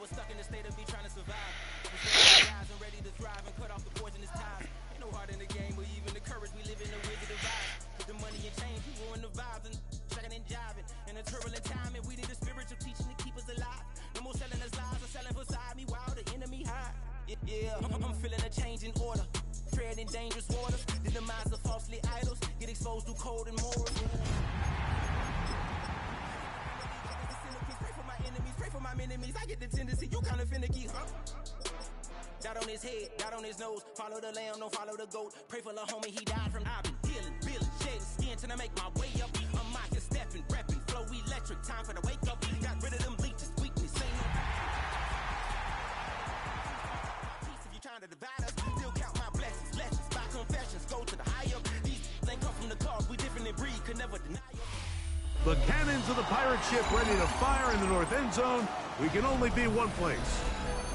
was stuck in the state of me trying to survive. Was ready to thrive and cut off the poisonous ties. Ain't no heart in the game, or even the courage. We live in a wizard of vibes. With the money and change, we ruin the vibes and sucking and jiving. In a turbulent time, and we need a spiritual teaching to keep us alive. No more selling us lies or selling beside me while the enemy hide. Yeah, I'm feeling a change in order. Tread in dangerous waters. The demise of falsely idols. Get exposed through cold and morals. Pray for my enemies. I get the tendency, you kinda finicky, huh? Dot on his head, dot on his nose. Follow the lamb, don't follow the goat. Pray for the homie, he died from. I've been healing, feeling, shedding skin till I make my way up. I'm mocking, stepping, repping, flow electric. Time for the wake up. Got rid of them leeches, weakness. Ain't no peace if you trying to divide us. Still count my blessings, lessons by confessions. Go to the high up. These ain't come from the cause. We different in breed, could never deny it. The cannons of the pirate ship ready to fire in the north end zone. We can only be one place.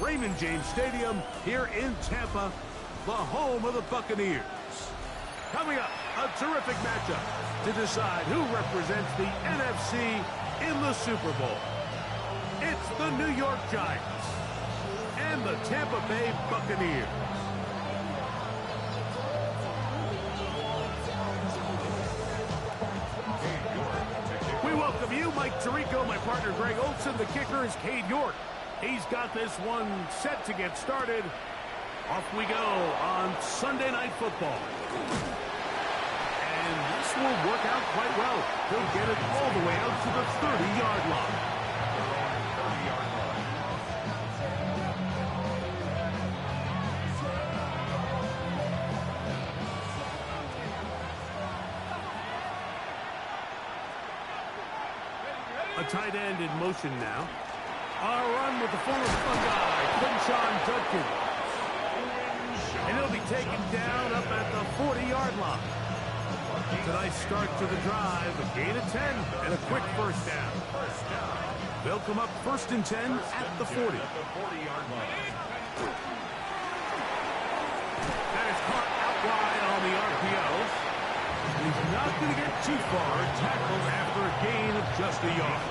Raymond James Stadium here in Tampa, the home of the Buccaneers. Coming up, a terrific matchup to decide who represents the NFC in the Super Bowl. It's the New York Giants and the Tampa Bay Buccaneers. Welcome you, Mike Tirico, my partner Greg Olson. The kicker is Cade York. He's got this one set to get started. Off we go on Sunday Night Football. And this will work out quite well. He'll get it all the way out to the 30-yard line. A tight end in motion now. A run with the former Buckeye, Quinshawn Judkins. And he'll be taken down up at the 40-yard line. It's a nice start to the drive, a gain of 10, and a quick first down. They'll come up 1st and 10 at the 40. That is caught out wide on the RPO. He's not going to get too far, tackled after a gain of just a yard.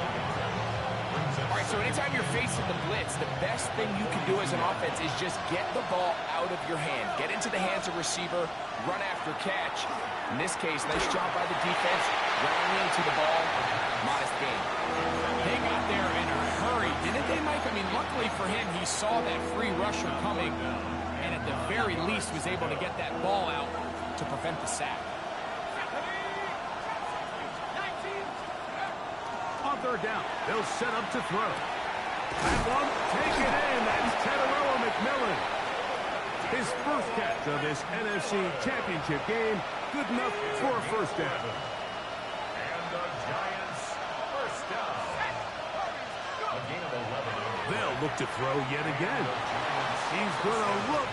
All right, so anytime you're facing the blitz, the best thing you can do as an offense is just get the ball out of your hand. Get into the hands of receiver, run after catch. In this case, nice job by the defense, rounding to the ball, modest gain. They got there in a hurry, didn't they, Mike? I mean, luckily for him, he saw that free rusher coming, and at the very least was able to get that ball out to prevent the sack. On 3rd down, they'll set up to throw. That one, take it in. That's Tedarrell McMillan. His first catch of this NFC Championship game, good enough for a first down. And the Giants, first down. A gain of 11. They'll look to throw yet again. He's going to look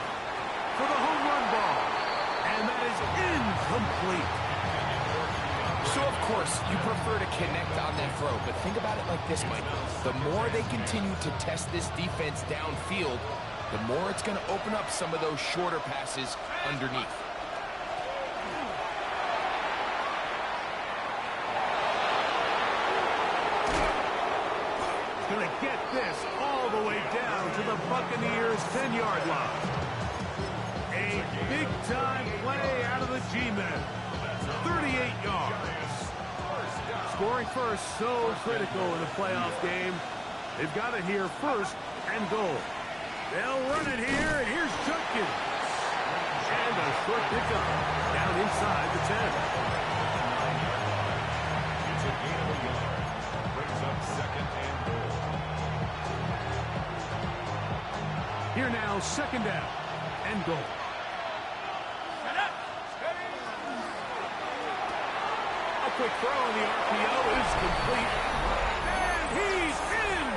for the home run ball. And that is incomplete. So, of course, you prefer to connect on that throw, but think about it like this, Mike. The more they continue to test this defense downfield, the more it's going to open up some of those shorter passes underneath. Going to get this all the way down to the Buccaneers' 10-yard line. A big-time play out of the G-men. 38 yards. Scoring first, so critical in a playoff game. They've got it here first and goal. They'll run it here, and here's Judkins. And a short pickup down inside the 10. It's a gain of a yard. Brings up 2nd and goal. Here now, 2nd down and goal. Quick throw on the RPO is complete. And he's in!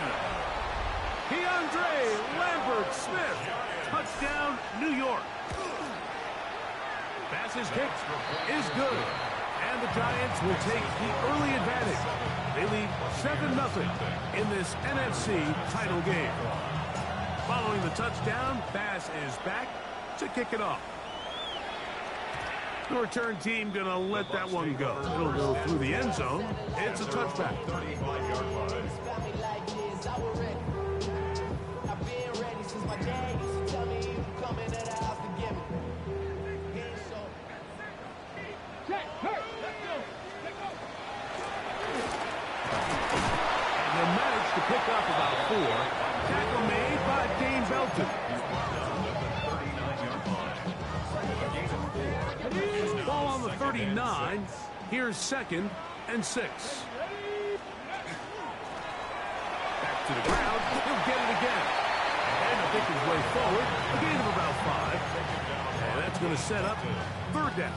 Keandre Lambert-Smith. Touchdown, New York. Pass is kicked. Is good. And the Giants will take the early advantage. They lead 7-0 in this NFC title game. Following the touchdown, Bass is back to kick it off. The return team going to let that one go. It'll go through the end zone. It's a touchback. 35-yard line. 4. Tackle made by Dane Belton. Ball on the 39. Here's 2nd and 6. Back to the ground. He'll get it again. And to pick his way forward. A gain of about 5. And that's going to set up 3rd down.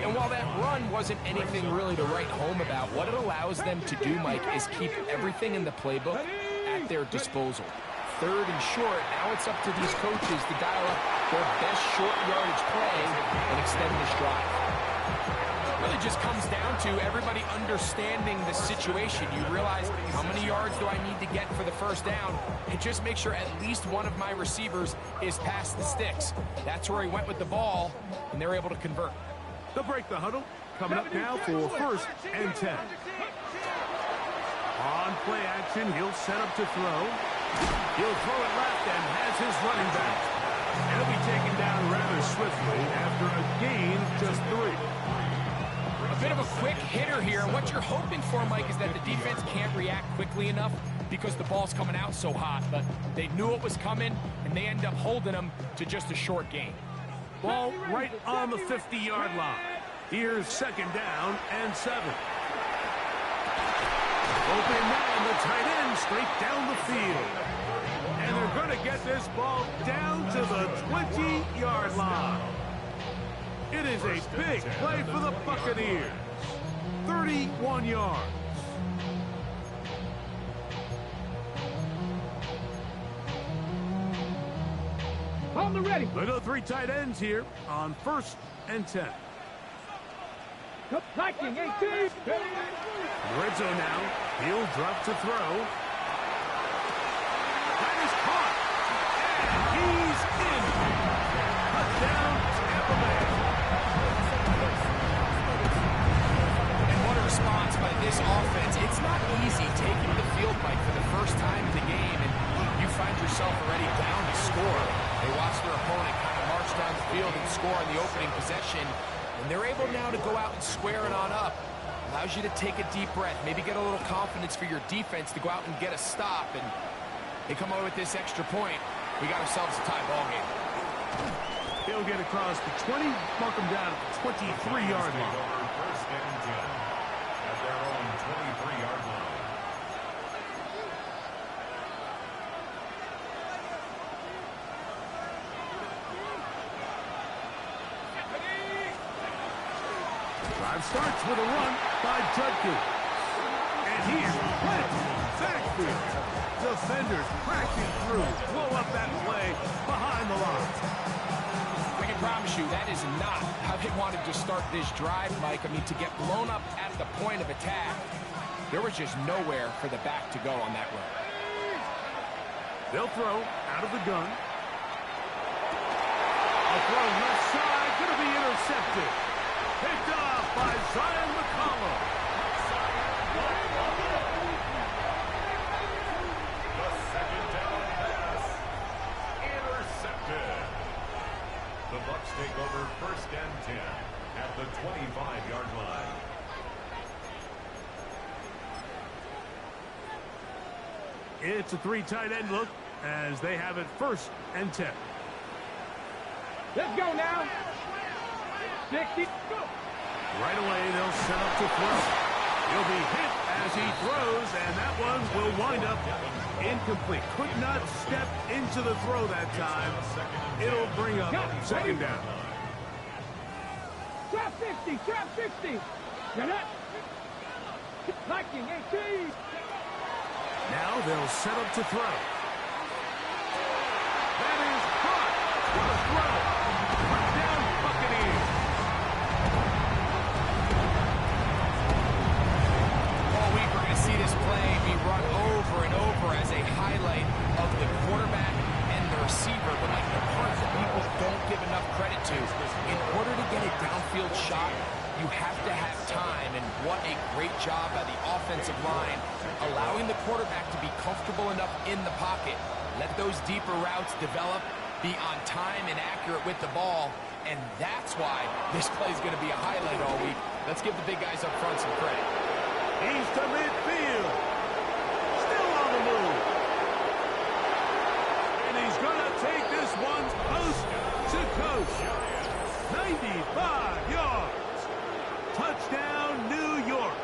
And while that run wasn't anything really to write home about, what it allows them to do, Mike, is keep everything in the playbook at their disposal. 3rd and short, now it's up to these coaches to dial up their best short yardage play and extend this drive. It really just comes down to everybody understanding the situation. You realize, how many yards do I need to get for the 1st down? And just make sure at least one of my receivers is past the sticks. That's where he went with the ball, and they're able to convert. They'll break the huddle. Coming up now for 1st and 10. On play action, he'll set up to throw. He'll throw it left and has his running back. And he'll be taken down rather swiftly after a gain of just 3. A bit of a quick hitter here, and what you're hoping for, Mike, is that the defense can't react quickly enough because the ball's coming out so hot, but they knew it was coming, and they end up holding them to just a short gain. Ball right on the 50-yard line. Here's 2nd down and 7. Open man, the tight end, straight down the field. And they're going to get this ball down to the 20-yard line. It is a big play for the Buccaneers. 31 yards. On the ready. Look at 3 tight ends here on 1st and 10. Liking 18. Red zone now. He'll drop to throw. That is caught. And he's in. Touchdown, Tampa Bay. And what a response by this offense. It's not easy taking the field, Mike, for the first time in the game, and you find yourself already down to score. They watch their opponent kind of march down the field and score on the opening possession, and they're able now to go out and square it on up. Allows you to take a deep breath, maybe get a little confidence for your defense to go out and get a stop, and they come away with this extra point. We got ourselves a tie ball game. He'll get across the 20, mark him down at the 23-yard line. 1st and 10 at their own 23-yard line. Drive starts with a run by Judkins. And he's split backfield. Defenders crashing through. Blow up that play behind the line. I can promise you that is not how they wanted to start this drive, Mike. I mean, to get blown up at the point of attack, there was just nowhere for the back to go on that run. They'll throw out of the gun. A throw left side, going to be intercepted. Picked off by Zion McCollum. The 2nd down pass. Intercepted. The Bucs take over 1st and 10 at the 25-yard line. It's a 3 tight end look as they have it 1st and 10. Let's go now. 60. Go. Right away, they'll set up to throw. He'll be hit as he throws, and that one will wind up incomplete. Could not step into the throw that time. It'll bring up 2nd down. Trap 50. Trap 60. Get it. Liking 18. Now they'll set up to throw. That is caught. What a throw. Touchdown, Buccaneers. All week we're going to see this play be run over and over as a highlight of the quarterback and the receiver. But like the part that people don't give enough credit to, in order to get a downfield shot, you have to have time, and what a great job by the offensive line, allowing the quarterback to be comfortable enough in the pocket, let those deeper routes develop, be on time and accurate with the ball, and that's why this play is going to be a highlight all week. Let's give the big guys up front some credit. He's to midfield. Still on the the move. And he's going to take this one coast to coast. 95 yards. Touchdown, New York.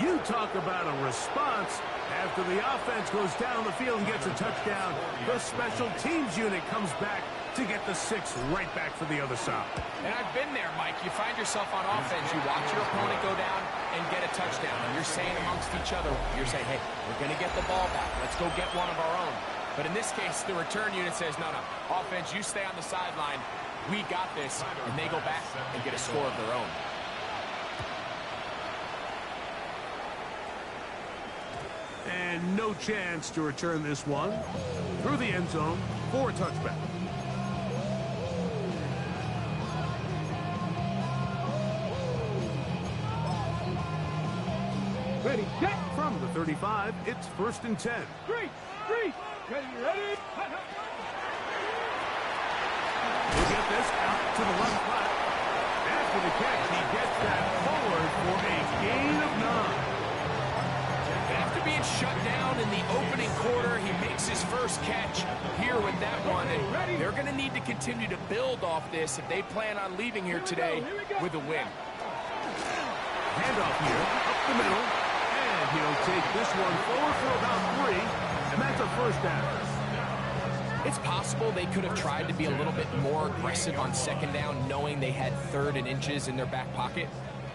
You talk about a response. After the offense goes down the field and gets a touchdown, the special teams unit comes back to get the 6 right back for the other side. And I've been there, Mike. You find yourself on offense, you watch your opponent go down and get a touchdown. And you're saying amongst each other, you're saying, hey, we're going to get the ball back. Let's go get one of our own. But in this case, the return unit says, no, offense, you stay on the sideline. We got this. And they go back and get a score of their own. And no chance to return this one through the end zone for a touchback. Ready, set. From the 35, it's 1st and 10. Street. Ready. He'll get this out to the left flat. After the catch, he gets that forward for a gain of 9. After being shut down in the opening quarter, he makes his first catch here with that one. And they're going to need to continue to build off this if they plan on leaving here today with a win. Handoff here, up the middle. And he'll take this one forward for about 3. And that's a first down. It's possible they could have tried to be a little bit more aggressive on second down, knowing they had 3rd and inches in their back pocket.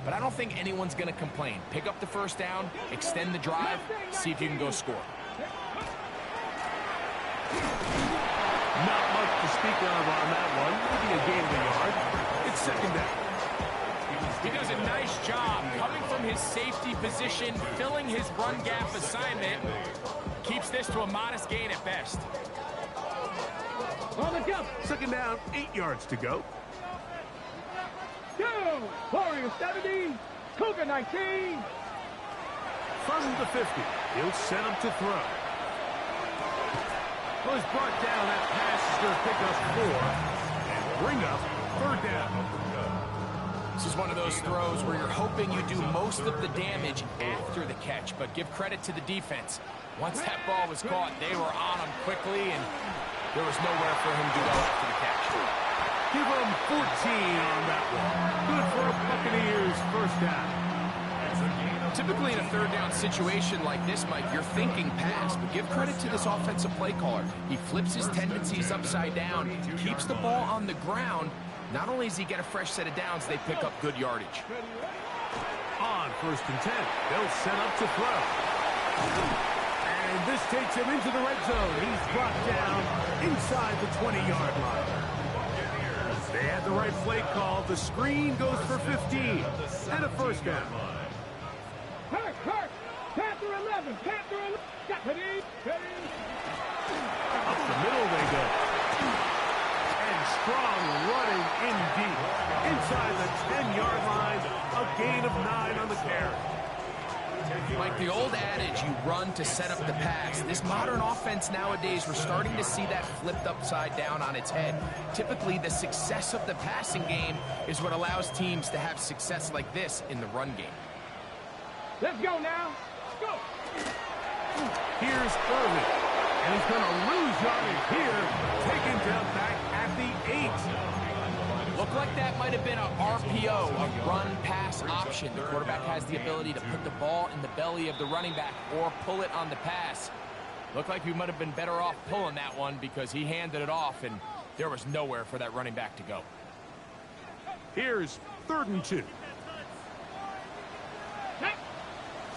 But I don't think anyone's going to complain. Pick up the first down, extend the drive, see if you can go score. Not much to speak of on that one. Maybe a gain of a yard. It's 2nd down. He does a nice job coming from his safety position, filling his run gap assignment. Keeps this to a modest gain at best. On the jump. 2nd down, 8 yards to go. Go. Warrior 70. Cougar 19. From the 50, he'll set up to throw. Well, he's brought down. That pass is going to pick up 4 and bring up 3rd down. This is one of those throws where you're hoping you do most of the damage after the catch, but give credit to the defense. Once that ball was caught, they were on him quickly, and there was nowhere for him to go after the catch. Give him 14 on that one. Good for a Buccaneers first down. Typically in a 3rd down situation like this, Mike, you're thinking pass, but give credit to this offensive play caller. He flips his tendencies upside down, keeps the ball on the ground. Not only does he get a fresh set of downs, they pick up good yardage. On 1st and 10, they'll set up to throw. And this takes him into the red zone. He's brought down inside the 20-yard line. They had the right play call. The screen goes for 15 and a first down. Hurt. Panther 11. Ready. Up the middle they go. And strong running in deep. Inside the 10-yard line. A gain of 9 on the carry. Like the old adage, you run to set up the pass. This modern offense nowadays, we're starting to see that flipped upside down on its head. Typically, the success of the passing game is what allows teams to have success like this in the run game. Let's go now. Go. Here's Irvin. And he's going to lose yardage here. Taken down back at the 8. Looked like that might have been a RPO, a run-pass option. The quarterback has the ability to put the ball in the belly of the running back or pull it on the pass. Looked like he might have been better off pulling that one because he handed it off, and there was nowhere for that running back to go. Here's 3rd and 2. Let's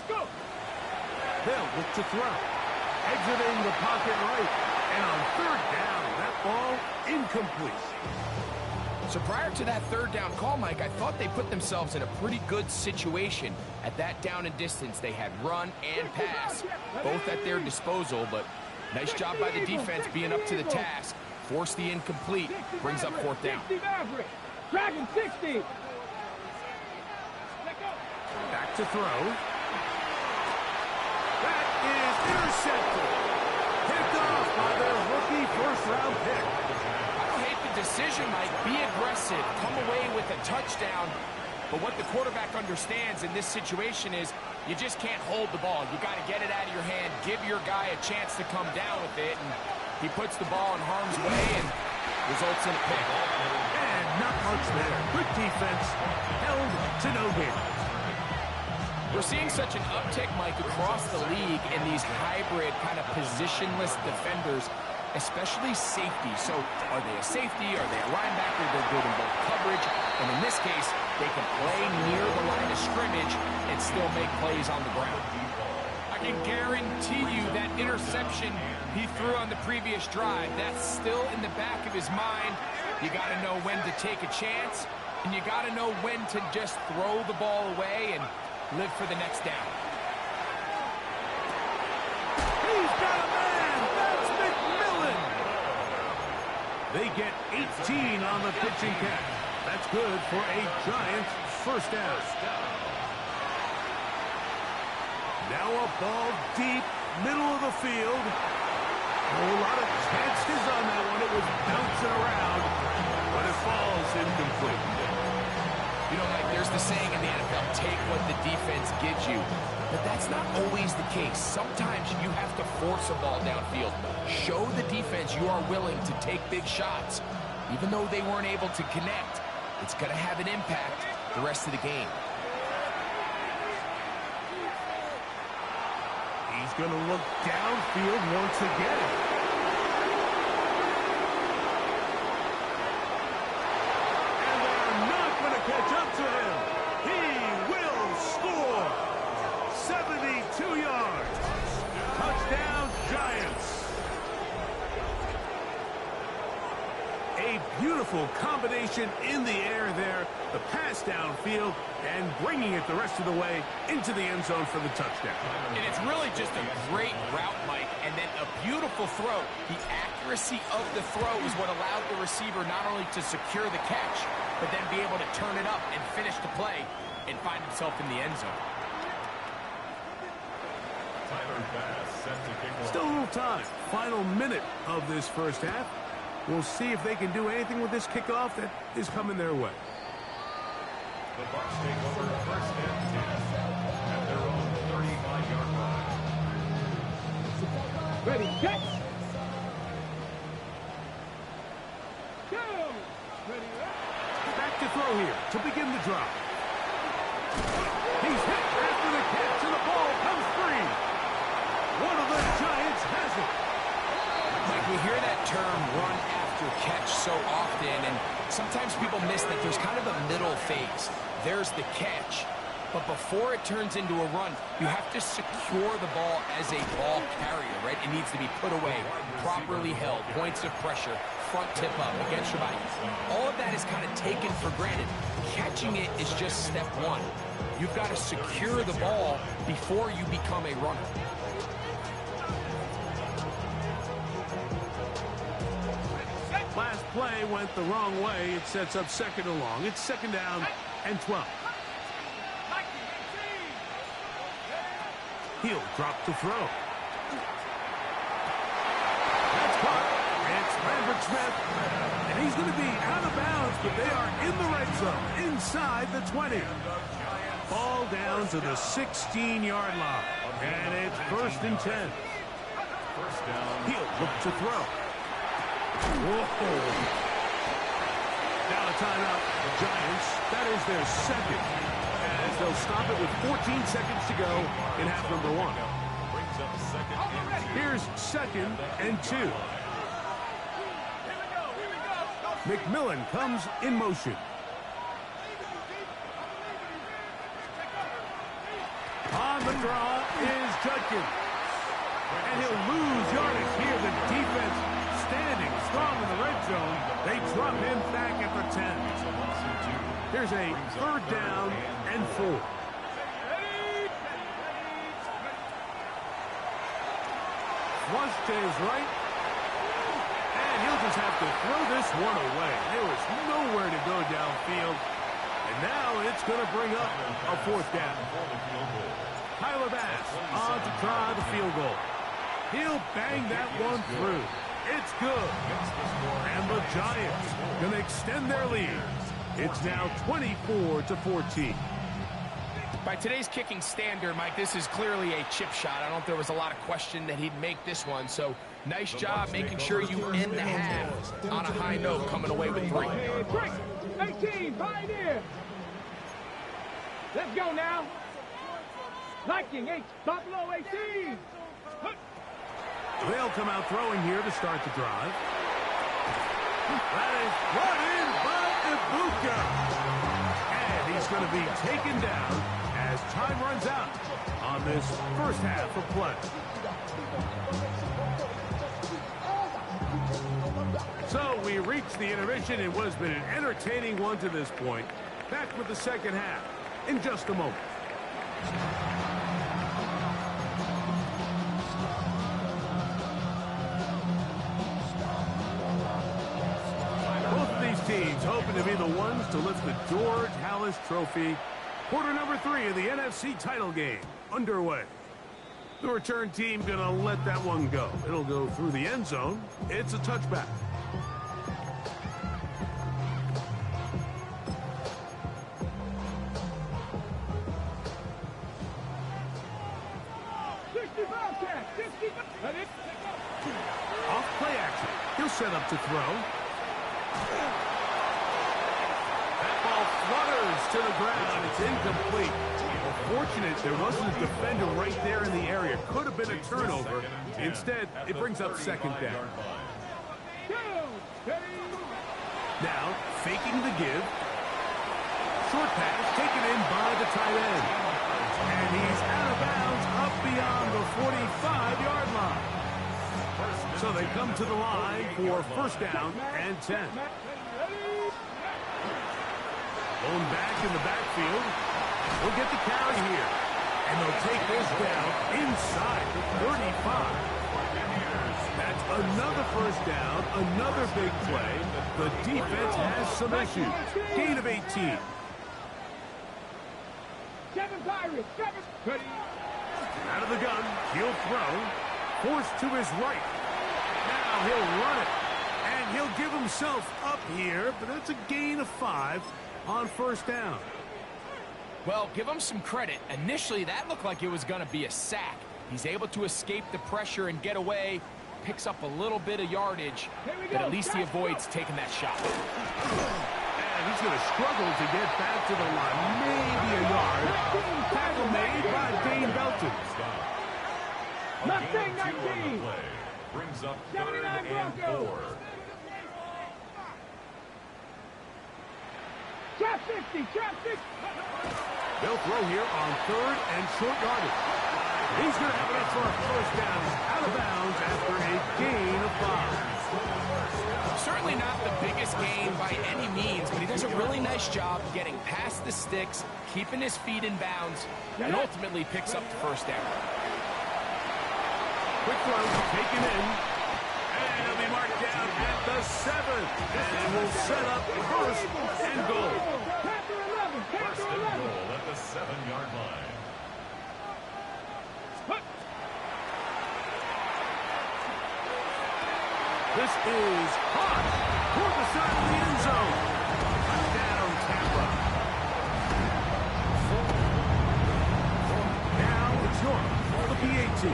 go. They'll look to throw. Exiting the pocket right. And on 3rd down, that ball incomplete. So prior to that 3rd down call, Mike, I thought they put themselves in a pretty good situation. At that down and distance, they had run and pass, both at their disposal, but nice job by the defense being up to the task. Force the incomplete, brings up 4th down. Dragon 60. Back to throw. That is intercepted. Picked off by their rookie first-round pick. Decision, Mike, be aggressive, come away with a touchdown. But what the quarterback understands in this situation is You just can't hold the ball. You got to get it out of your hand, give your guy a chance to come down with it, and he puts the ball in harm's way and results in a pick. And not much there. Good defense, held to no gain. We're seeing such an uptick, Mike, across the league in these hybrid kind of positionless defenders, especially safety. So are they a safety? Are they a linebacker? They're good in both coverage. And in this case, they can play near the line of scrimmage and still make plays on the ground. I can guarantee you that interception he threw on the previous drive, that's still in the back of his mind. You got to know when to take a chance, and you got to know when to just throw the ball away and live for the next down. He's got a man. That's McMillan. They get 18 on the pitching catch. That's good for a Giants first down. Now a ball deep, middle of the field. A lot of chances on that one. It was bouncing around, but it falls incomplete. You know, Mike, there's the saying in the NFL, take what the defense gives you. But that's not always the case. Sometimes you have to force a ball downfield. Show the defense you are willing to take big shots. Even though they weren't able to connect, it's going to have an impact the rest of the game. He's going to look downfield once again. Catch up to him. He will score. 72 yards. Touchdown, Giants. A beautiful combination in the air there. The pass downfield and bringing it the rest of the way into the end zone for the touchdown. And it's really just a great route, Mike, and then a beautiful throw. The accuracy of the throw is what allowed the receiver not only to secure the catch, but then be able to turn it up and finish the play and find himself in the end zone. Still a little time. Final minute of this first half. We'll see if they can do anything with this kickoff that is coming their way. The Bucs take over first and 10 at their own 35-yard line. Ready, catch. Go. Ready, Back to throw here to begin the drive. He's hit after the catch, and the ball comes free. One of the Giants has it. Mike, we hear that term run after catch so often, and sometimes people miss that there's kind of a middle phase. There's the catch, but before it turns into a run, you have to secure the ball as a ball carrier, right? It needs to be put away, properly held, points of pressure, front tip up against your body. All of that is kind of taken for granted. Catching it is just step one. You've got to secure the ball before you become a runner. Last play went the wrong way. It sets up second and long. It's second down and 12. He'll drop the throw. That's caught. It's Lambert Smith. And he's going to be out of bounds, but they are in the red zone, inside the 20. Ball down to the 16-yard line. And it's first and 10. First down. He'll look to throw. Whoa. Now a timeout. The Giants, that is their second. As they'll stop it with 14 seconds to go in half number one. Brings up second and 2. Here's second and 2. McMillan comes in motion. On the draw is Judkins. And he'll lose yardage here. The defense standing strong in the red zone. They drop him back at the 10. Here's a third down and 4. Flush to his right. And he'll just have to throw this one away. There was nowhere to go downfield. And now it's going to bring up a fourth down. Tyler Bass on to try the field goal. He'll bang that one through. It's good. And the Giants going to extend their lead. It's now 24-14. By today's kicking standard, Mike, this is clearly a chip shot. I don't think there was a lot of question that he'd make this one. So nice job making sure you end the half on a high note, coming away with 3. 18, Pioneer. Let's go now. Viking 8, Buffalo 18. They'll come out throwing here to start the drive. That is brought in by Ibuka. And he's going to be taken down as time runs out on this first half of play. So we reached the intermission. It was been an entertaining one to this point. Back with the second half in just a moment. Teams hoping to be the ones to lift the George Halas Trophy. Quarter number 3 of the NFC title game underway. The return team gonna let that one go. It'll go through the end zone. It's a touchback. Off play action. He'll set up to throw. Flutters to the ground. It's incomplete. Fortunate there wasn't a defender right there in the area. Could have been a turnover. Instead, it brings up second down. Now, faking the give. Short pass taken in by the tight end. And he's out of bounds up beyond the 45-yard line. So they come to the line for first down and 10. Going back in the backfield. We'll get the carry here. And they'll take this down inside the 35. That's another first down, another big play. The defense has some issues. Gain of 18. 7 Pirates, 7. Out of the gun, he'll throw. Forced to his right. Now he'll run it. And he'll give himself up here, but that's a gain of 5. On first down. Well, give him some credit. Initially, that looked like it was going to be a sack. He's able to escape the pressure and get away, picks up a little bit of yardage, but at least he avoids taking that shot. And he's going to struggle to get back to the line. Maybe a yard. Tackle made by Dane Belton. Mustang 19. Brings up 3rd and 4. Trap 60, trap 60. They'll throw here on 3rd and short yardage. He's going to have it up for a first down. Out of bounds after a gain of 5. Certainly not the biggest gain by any means, but he does a really nice job getting past the sticks, keeping his feet in bounds, and ultimately picks up the first down. Quick throw taken in. And he'll be marked down at the 7. And we'll set up first and goal. First and goal at the 7-yard line. This is hot toward the side of the end zone. Touchdown, Tampa. Now it's York for the P18.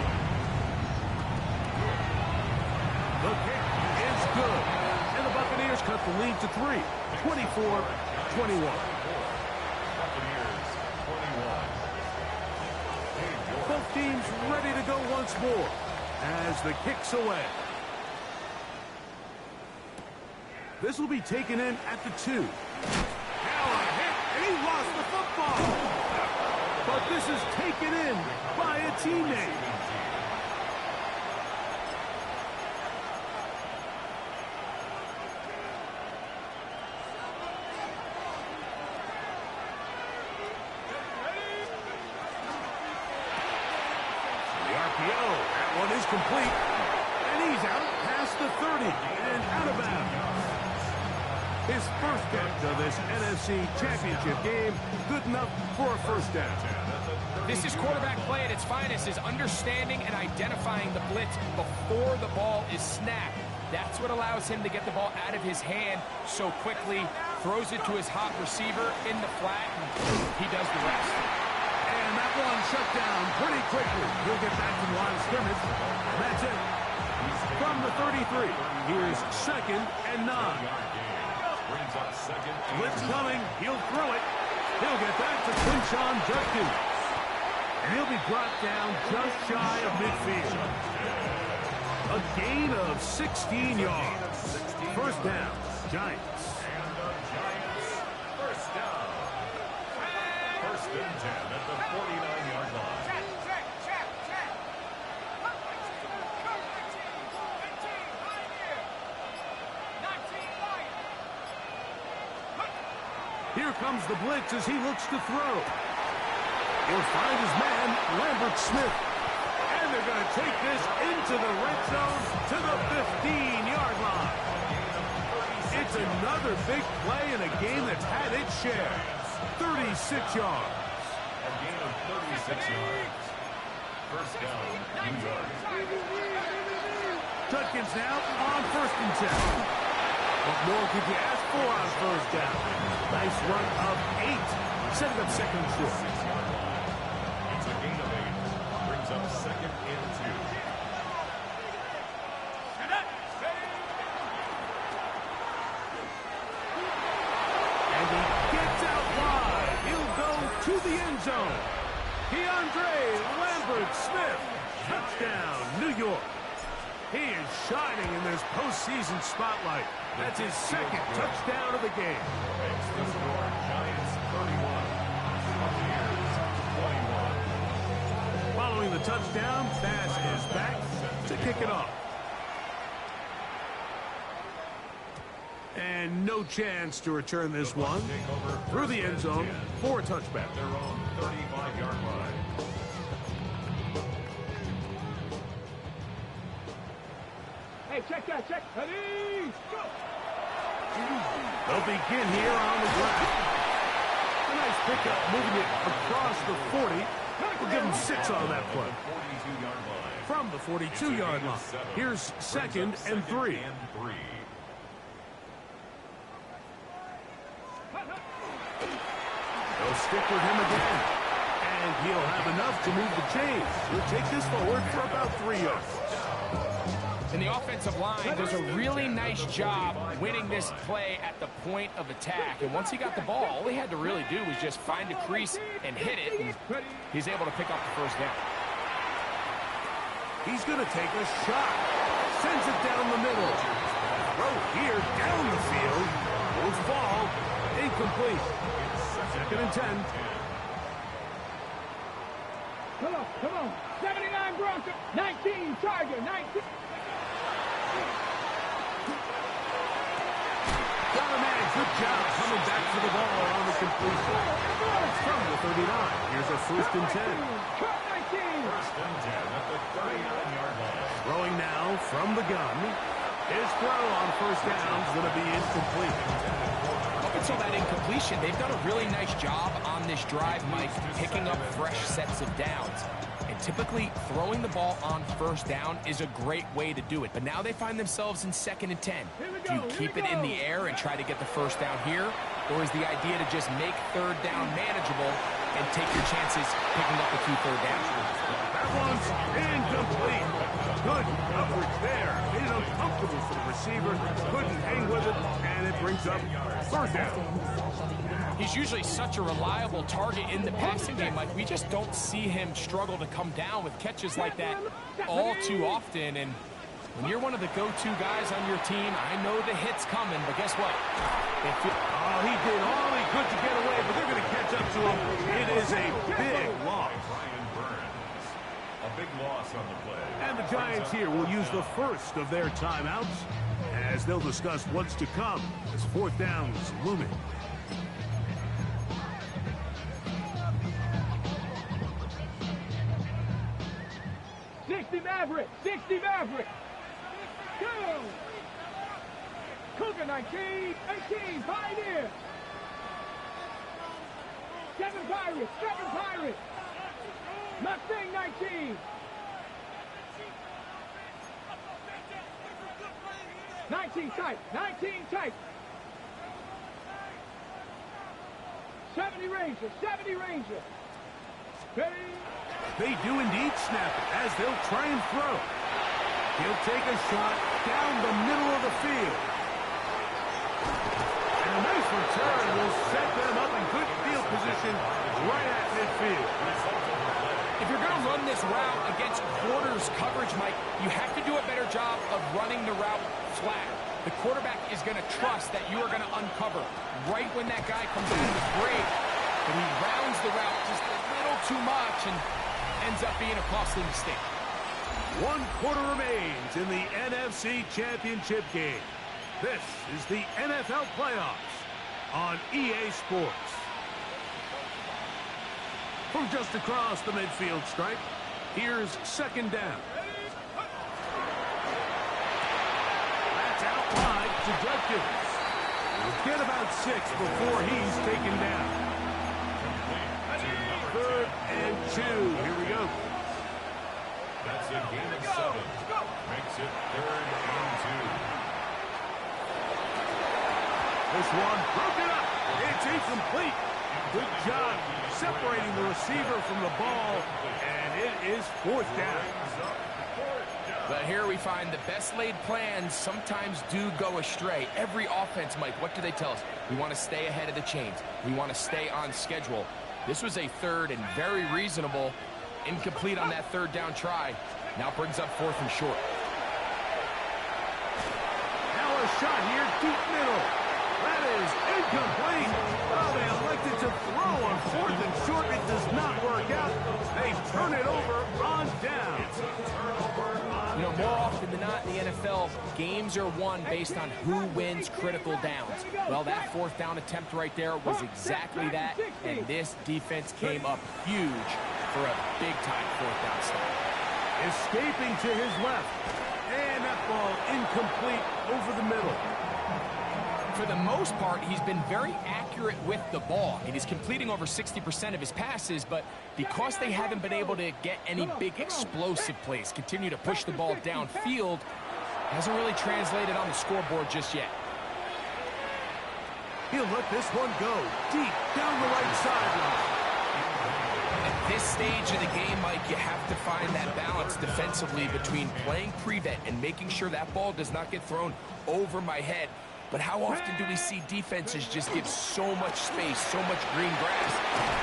The kick is good. And the Buccaneers cut the lead to 3. 24-21. Buccaneers 21. Both teams ready to go once more as the kick's away. This will be taken in at the 2. Now a hit, and he lost the football. But this is taken in by a teammate. That one is complete. And he's out past the 30 and out of bounds. His first catch of this NFC Championship game, good enough for a first down. This is quarterback play at its finest, is understanding and identifying the blitz before the ball is snapped. That's what allows him to get the ball out of his hand so quickly, throws it to his hot receiver in the flat, and he does the rest. one shut down pretty quickly. He'll get back to the line of scrimmage. That's it. From the 33, here's 2nd and 9. Brings up 2nd. Blitz coming. He'll throw it. He'll get back to Quinshon Judkins. And he'll be brought down just shy of midfield. A gain of 16 yards. First down, Giants. And the Giants, first down. First and 10 at the 49-yard line. Here comes the blitz as he looks to throw. He'll find his man, Lambert Smith. And they're going to take this into the red zone to the 15-yard line. It's another big play in a game that's had its share. 36 yards. A gain of 36 yards. First down, New York. Judkins now on 1st and 10. What more could you ask for on first down? Nice run of 8. Setting up 2nd and short. 6-yard line. It's a gain of 8. Brings up 2nd and 2. And he gets out wide. He'll go to the end zone. DeAndre Lambert Smith. Touchdown, New York. He is shining in this postseason spotlight. That's his 2nd touchdown of the game. Makes the score Giants 31. Buccaneers 21. Following the touchdown, Bass is back to kick it off. And no chance to return this one through the end zone for a touchback. Their own 35-yard line. Hey, check that, check. Ready, go. They'll begin here on the ground. A nice pickup, moving it across the 40. We'll give him 6 on that play. 42-yard line. From the 42-yard line. Here's 2nd and 3. They'll stick with him again. And he'll have enough to move the chains. He'll take this forward for about 3 yards. And the offensive line does a really nice job winning this play at the point of attack. And once he got the ball, all he had to really do was just find a crease and hit it. And he's able to pick up the first down. He's going to take a shot. Sends it down the middle. Throw here down the field. Will fall. Incomplete. 2nd and 10. Come on, come on. 79 Bronco. 19 Tiger. 19. Got a man. Good job coming back for the ball on the completion. From the 39. Here's a 1st and 10. Cut 19. 1st and 10 at the 39-yard line. Throwing now from the gun. His throw on first down is going to be incomplete. Up until that incompletion, they've done a really nice job on this drive, Mike, picking up fresh sets of downs. And typically, throwing the ball on first down is a great way to do it. But now they find themselves in 2nd and 10. Do you keep it in the air and try to get the first down here? Or is the idea to just make 3rd down manageable and take your chances picking up the 2 third downs? That one's incomplete. Good coverage there. Made it uncomfortable for the receiver. Couldn't hang with it, and it brings up 3rd down. He's usually such a reliable target in the passing game. Like, we just don't see him struggle to come down with catches like that all too often. And when you're one of the go-to guys on your team, I know the hit's coming, but guess what? Oh, he did all he could to get away, but they're going to catch up to him. It is a big loss. Brian Burns. A big loss on the play. And the Giants here will use the first of their timeouts as they'll discuss what's to come as 4th down is looming. Maverick. 60 Maverick. Go. Cougar 19. 18. Pioneer. 7 Pirates. 7 Pirates. Mustang 19. 19 tight. 19 tight. 70 Ranger. 70 Ranger. They do indeed snap it as they'll try and throw. He'll take a shot down the middle of the field. And a nice return will set them up in good field position right at midfield. If you're going to run this route against quarters coverage, Mike, you have to do a better job of running the route flat. The quarterback is going to trust that you are going to uncover right when that guy comes in with break. But he rounds the route just a little too much and ends up being a costly mistake. 1 quarter remains in the NFC Championship game. This is the NFL Playoffs on EA Sports. From just across the midfield stripe, here's second down. That's out wide to Judkins. He'll get about 6 before he's taken down. 3rd and 2. Here we go. That's a gain of 7. Makes it 3rd and 2. This one broken up. It's incomplete. Good job separating the receiver from the ball, and it is 4th down. But here we find the best laid plans sometimes do go astray. Every offense, Mike, what do they tell us? We want to stay ahead of the chains. We want to stay on schedule. This was a 3rd and very reasonable. Incomplete on that 3rd down try. Now brings up 4th and short. Now a shot here, deep middle. That is incomplete. Oh, they elected to throw on 4th and short. It does not work out. They turn it over on down. You know, more often than not in the NFL, games are won based on who wins critical downs. Well, that 4th down attempt right there was exactly that, and this defense came up huge for a big-time 4th down stop. Escaping to his left. And that ball incomplete over the middle. For the most part, he's been very accurate with the ball. And he's completing over 60% of his passes, but because they haven't been able to get any big explosive plays, continue to push the ball downfield, hasn't really translated on the scoreboard just yet. He'll let this one go deep down the right sideline. At this stage of the game, Mike, you have to find that balance defensively between playing prevent and making sure that ball does not get thrown over my head. But how often do we see defenses just give so much space, so much green grass,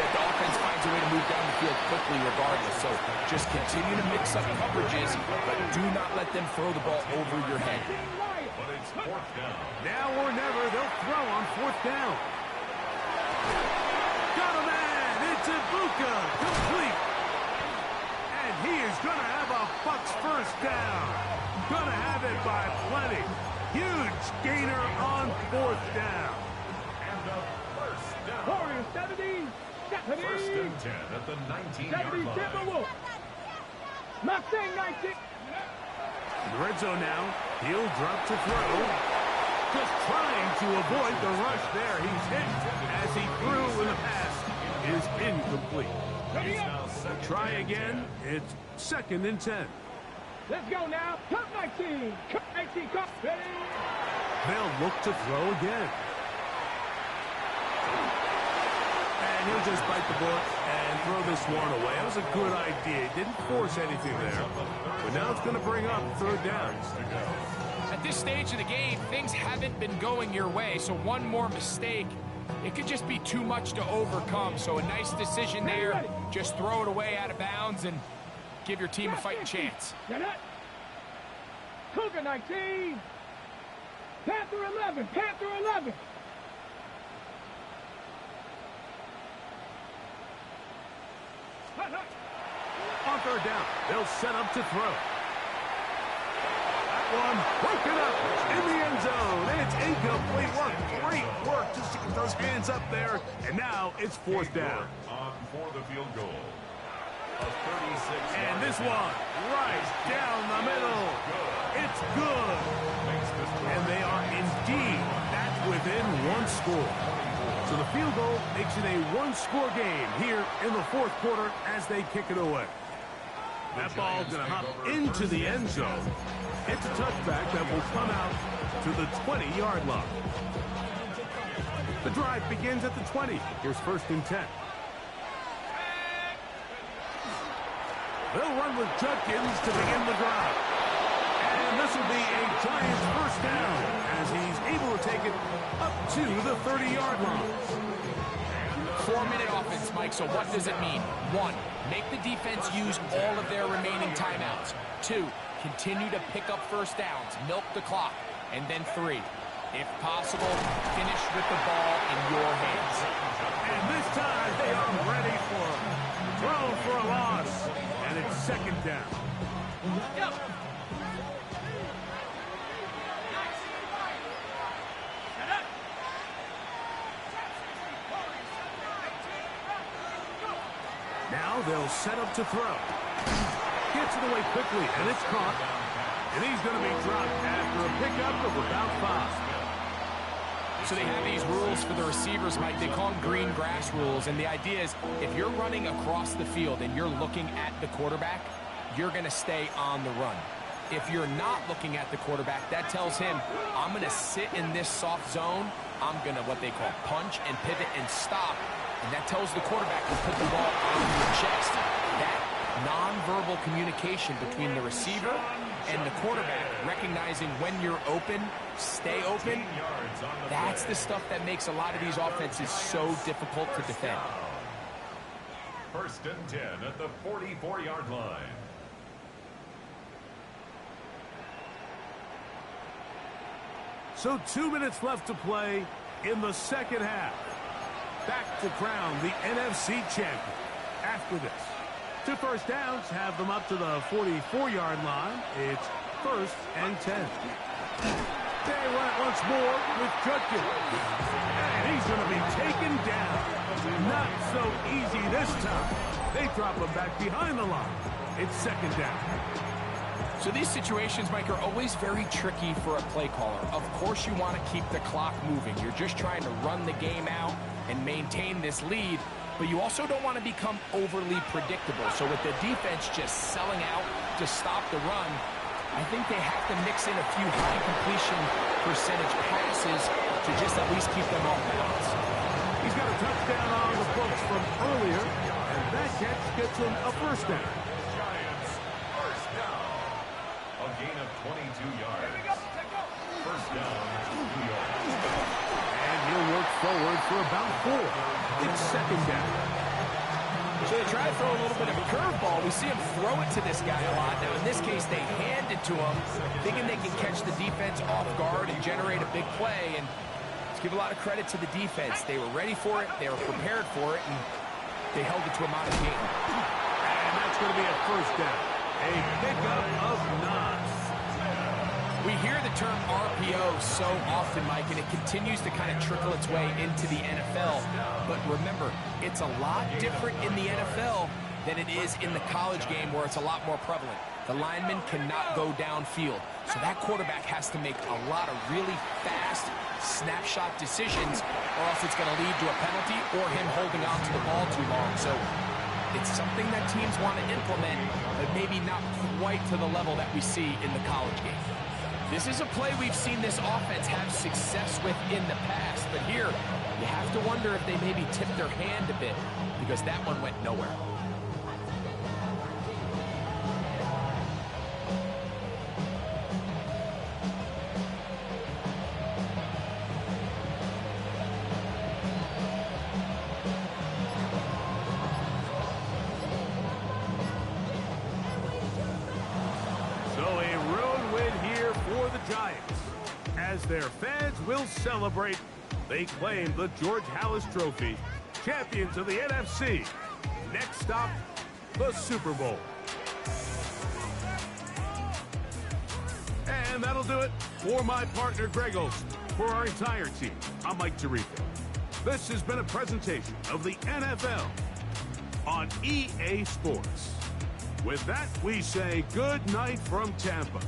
that the offense finds a way to move down the field quickly regardless? So just continue to mix up coverages, but do not let them throw the ball over your head. But it's 4th down. Now or never, they'll throw on 4th down. Got a man. It's Ibuka. Complete. And he is going to have a Bucs 1st down. Going to have it by plenty. Huge gainer on 4th down. And a 1st down. 70. 1st and 10 at the 19-yard line. Mustang 19. In the red zone now. He'll drop to throw. Just trying to avoid the rush there. He's hit as he threw in the pass. Is incomplete. Try again. It's 2nd and 10. Let's go now. Cut 19. Cut 19. Cut. They'll look to throw again. And he'll just bite the bullet and throw this one away. That was a good idea. Didn't force anything there. But now it's going to bring up 3rd down. At this stage of the game, things haven't been going your way, so one more mistake, it could just be too much to overcome. So a nice decision there. Just throw it away out of bounds and give your team a fighting chance. Cougar 19. Panther 11. Panther 11. On 3rd down, they'll set up to throw. That one broken up in the end zone. It's incomplete work. Great work just to get those hands up there. And now it's 4th down. On for the field goal. A 36. And this one right down the middle. It's good. And they are indeed back within 1 score. So the field goal makes it a 1-score game here in the 4th quarter as they kick it away. That ball's going to hop into the end zone. It's a touchback that will come out to the 20-yard line. The drive begins at the 20. Here's 1st and 10. They'll run with Judkins to begin the drive. And this will be a Giants first down as he's able to take it up to the 30-yard line. 4-minute offense, Mike, so what does it mean? 1, make the defense use all of their remaining timeouts. 2, continue to pick up first downs, milk the clock. And then 3, if possible, finish with the ball in your hands. And this time they are ready for him. Thrown for a loss, and it's second down. Now they'll set up to throw. Gets it away quickly, and it's caught. And he's going to be dropped after a pickup of about 5. So they have these rules for the receivers, Mike. They call them green grass rules. And the idea is if you're running across the field and you're looking at the quarterback, you're going to stay on the run. If you're not looking at the quarterback, that tells him, I'm going to sit in this soft zone. I'm going to, what they call, punch and pivot and stop. And that tells the quarterback to put the ball on your chest. That nonverbal communication between the receiver and the quarterback, recognizing when you're open, stay open, that's the stuff that makes a lot of these offenses so difficult to defend. First and 10 at the 44-yard line. So 2 minutes left to play in the second half. Back to crown the NFC champion. After this, 2 first downs have them up to the 44-yard line. It's first and 10. They run it once more with Judkins. And he's going to be taken down. Not so easy this time. They drop him back behind the line. It's second down. So these situations, Mike, are always very tricky for a play caller. Of course you want to keep the clock moving. You're just trying to run the game out and maintain this lead, but you also don't want to become overly predictable. So with the defense just selling out to stop the run, I think they have to mix in a few high completion percentage passes to just at least keep them off balance. He's got a touchdown on the books from earlier, and that catch gets him a first down. Giants first down. A gain of 22 yards. First down, New York. And he'll work forward for about 4. It's second down. So they try to throw a little bit of a curveball. We see him throw it to this guy a lot. Now, in this case, they hand it to him, thinking they can catch the defense off guard and generate a big play. And let's give a lot of credit to the defense. They were ready for it, they were prepared for it, and they held it to a modest gain. And that's going to be a first down. A pickup of 9. We hear the term RPO so often, Mike, and it continues to kind of trickle its way into the NFL. But remember, it's a lot different in the NFL than it is in the college game where it's a lot more prevalent. The lineman cannot go downfield. So that quarterback has to make a lot of really fast snapshot decisions, or else it's going to lead to a penalty or him holding on to the ball too long. So it's something that teams want to implement, but maybe not quite to the level that we see in the college game. This is a play we've seen this offense have success with in the past, but here you have to wonder if they maybe tipped their hand a bit, because that one went nowhere. Giants. As their fans will celebrate, they claim the George Halas Trophy, champions of the NFC. Next stop, the Super Bowl. And that'll do it for my partner, Greg Olson. For our entire team, I'm Mike Tirico. This has been a presentation of the NFL on EA Sports. With that, we say good night from Tampa.